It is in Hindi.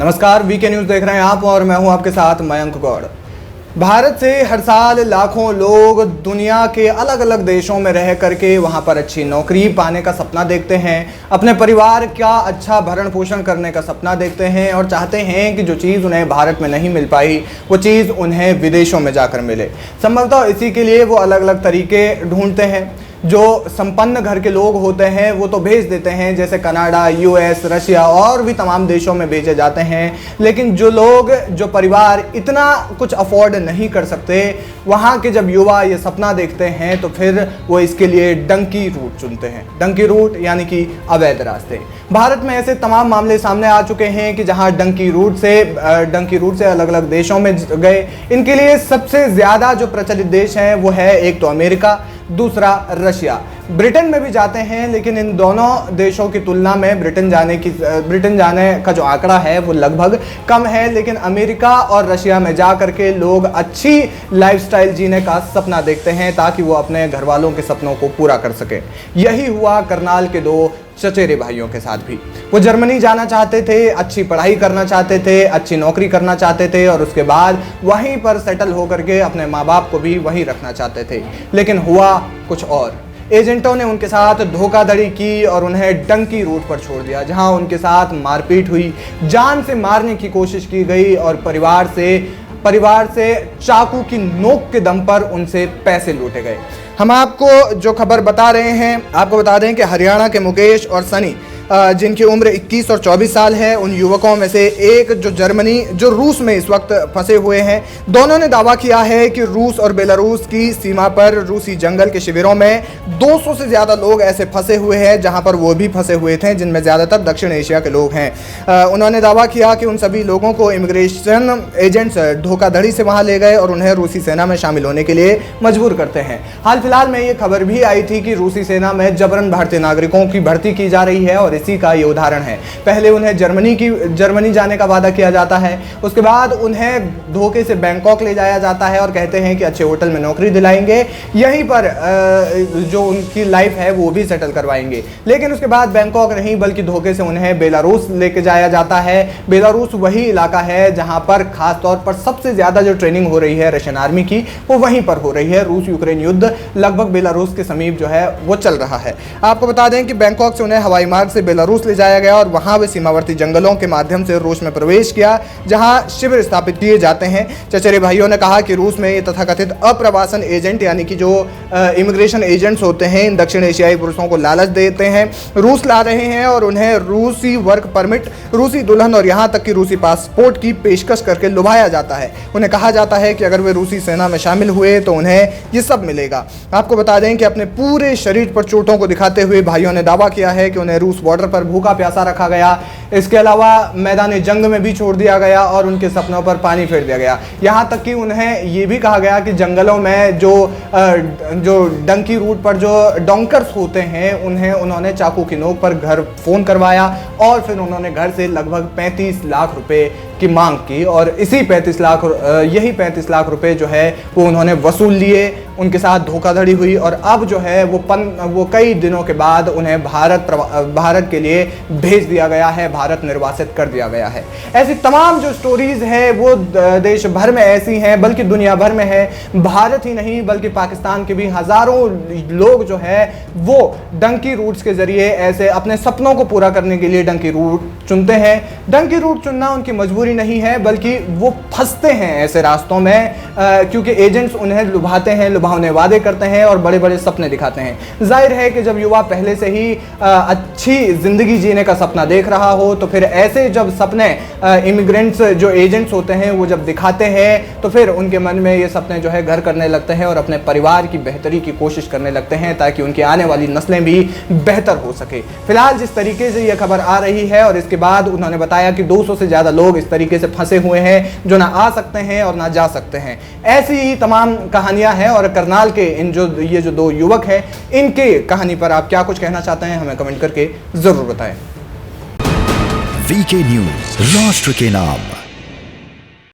नमस्कार, वीके न्यूज़ देख रहे हैं आप और मैं हूं आपके साथ मयंक गौड़। भारत से हर साल लाखों लोग दुनिया के अलग अलग देशों में रह करके वहां पर अच्छी नौकरी पाने का सपना देखते हैं, अपने परिवार का अच्छा भरण पोषण करने का सपना देखते हैं और चाहते हैं कि जो चीज़ उन्हें भारत में नहीं मिल पाई वो चीज़ उन्हें विदेशों में जाकर मिले। संभवतः इसी के लिए वो अलग अलग तरीके ढूंढते हैं। जो संपन्न घर के लोग होते हैं वो तो भेज देते हैं, जैसे कनाडा, यूएस, रशिया और भी तमाम देशों में भेजे जाते हैं। लेकिन जो परिवार इतना कुछ अफोर्ड नहीं कर सकते, वहाँ के जब युवा ये सपना देखते हैं तो फिर वो इसके लिए डंकी रूट चुनते हैं। डंकी रूट यानी कि अवैध रास्ते। भारत में ऐसे तमाम मामले सामने आ चुके हैं कि जहाँ डंकी रूट से अलग अलग देशों में गए। इनके लिए सबसे ज़्यादा जो प्रचलित देश हैं वो है एक तो अमेरिका, दूसरा रशिया। ब्रिटेन में भी जाते हैं, लेकिन इन दोनों देशों की तुलना में ब्रिटेन जाने का जो आंकड़ा है वो लगभग कम है। लेकिन अमेरिका और रशिया में जा करके लोग अच्छी लाइफस्टाइल जीने का सपना देखते हैं ताकि वो अपने घर वालों के सपनों को पूरा कर सके। यही हुआ करनाल के दो चचेरे भाइयों के साथ भी। वो जर्मनी जाना चाहते थे, अच्छी पढ़ाई करना चाहते थे, अच्छी नौकरी करना चाहते थे और उसके बाद वहीं पर सेटल होकर के अपने माँ बाप को भी वहीं रखना चाहते थे। लेकिन हुआ कुछ और। एजेंटों ने उनके साथ धोखाधड़ी की और उन्हें डंकी रूट पर छोड़ दिया, जहां उनके साथ मारपीट हुई, जान से मारने की कोशिश की गई और परिवार से चाकू की नोक के दम पर उनसे पैसे लूटे गए। हम आपको जो खबर बता रहे हैं, आपको बता दें कि हरियाणा के मुकेश और सनी, जिनकी उम्र 21 और 24 साल है, उन युवकों में से एक जो रूस में इस वक्त फंसे हुए हैं। दोनों ने दावा किया है कि रूस और बेलारूस की सीमा पर रूसी जंगल के शिविरों में 200 से ज़्यादा लोग ऐसे फंसे हुए हैं जहां पर वो भी फंसे हुए थे, जिनमें ज़्यादातर दक्षिण एशिया के लोग हैं। उन्होंने दावा किया कि उन सभी लोगों को इमिग्रेशन एजेंट्स धोखाधड़ी से वहाँ ले गए और उन्हें रूसी सेना में शामिल होने के लिए मजबूर करते हैं। हाल फिलहाल में ये खबर भी आई थी कि रूसी सेना में जबरन भारतीय नागरिकों की भर्ती की जा रही है और इसी का ये उदाहरण है। पहले उन्हें जर्मनी जाने का वादा किया जाता है, उसके बाद उन्हें धोखे से बैंकॉक ले जाया जाता है और कहते हैं कि अच्छे होटल में नौकरी दिलाएंगे, यहीं पर जो उनकी लाइफ है वो भी सेटल करवाएंगे। लेकिन उसके बाद बैंकॉक नहीं बल्कि धोखे से उन्हें बेलारूस लेके जाया जाता है। बेलारूस वही इलाका है जहां पर खास तौर पर सबसे ज़्यादा जो ट्रेनिंग हो रही है रशियन आर्मी की वो वहीं पर हो रही है। रूस यूक्रेन युद्ध लगभग बेलारूस के समीप जो है वो चल रहा है। आपको बता दें कि बैंकॉक से उन्हें हवाई मार्ग से बेलारूस ले जाया गया और वहां वे सीमावर्ती जंगलों के माध्यम से रूस में प्रवेश किया, जहां शिविर स्थापित किए जाते हैं। चचेरे भाइयों ने कहा कि रूस में ये तथाकथित अप्रवासन एजेंट यानी कि जो इमिग्रेशन एजेंट्स होते हैं, इन दक्षिण एशियाई पुरुषों को लालच देते हैं, रूस ला रहे हैं और उन्हें रूसी वर्क परमिट, रूसी दुल्हन और यहां तक कि रूसी पासपोर्ट की पेशकश करके लुभाया जाता है। उन्हें कहा जाता है कि अगर वे रूसी सेना में शामिल हुए तो उन्हें ये सब मिलेगा। आपको बता दें कि अपने पूरे शरीर पर चोटों को दिखाते हुए भाइयों ने दावा किया है कि उन्हें रूस बॉर्डर पर भूखा प्यासा रखा गया, इसके अलावा मैदान जंग में भी छोड़ दिया गया और उनके सपनों पर पानी फेर दिया गया। यहाँ तक कि उन्हें ये भी कहा गया कि जंगलों में जो डंकी रूट पर जो डोंकर्स होते हैं उन्होंने चाकू की नोक पर घर फ़ोन करवाया और फिर उन्होंने घर से लगभग 35 लाख रुपए की मांग की और यही 35 लाख रुपए जो है वो उन्होंने वसूल लिए। उनके साथ धोखाधड़ी हुई और अब जो है वो कई दिनों के बाद उन्हें भारत के लिए भेज दिया गया है, भारत निर्वासित कर दिया गया है। ऐसी तमाम जो स्टोरीज है वो देश भर में ऐसी हैं, बल्कि दुनिया भर में है। भारत ही नहीं बल्कि पाकिस्तान के भी हज़ारों लोग जो है वो डंकी रूट्स के ज़रिए ऐसे अपने सपनों को पूरा करने के लिए डंकी रूट चुनते हैं। डंकी रूट चुनना उनकी मजबूरी नहीं है बल्कि वो फंसते हैं ऐसे रास्तों में क्योंकि एजेंट्स उन्हें लुभाते हैं, लुभावने वादे करते हैं और बड़े बड़े सपने दिखाते हैं। जाहिर है कि जब युवा पहले से ही अच्छी ज़िंदगी जीने का सपना देख रहा हो तो फिर ऐसे जब सपने इमिग्रेंट्स जो एजेंट्स होते हैं वो जब दिखाते हैं तो फिर उनके मन में ये सपने जो है घर करने लगते हैं और अपने परिवार की बेहतरी की कोशिश करने लगते हैं ताकि उनकी आने वाली नस्लें भी बेहतर हो सके। फिलहाल जिस तरीके से ये खबर आ रही है और इसके बाद उन्होंने बताया कि 200 से ज़्यादा लोग इस तरीके से फंसे हुए हैं जो ना आ सकते हैं और ना जा सकते हैं। ऐसी ही तमाम कहानियां हैं और करनाल के ये जो दो युवक हैं इनके कहानी पर आप क्या कुछ कहना चाहते हैं हमें कमेंट करके जरूर बताएं। वीके न्यूज़, राष्ट्र के नाम।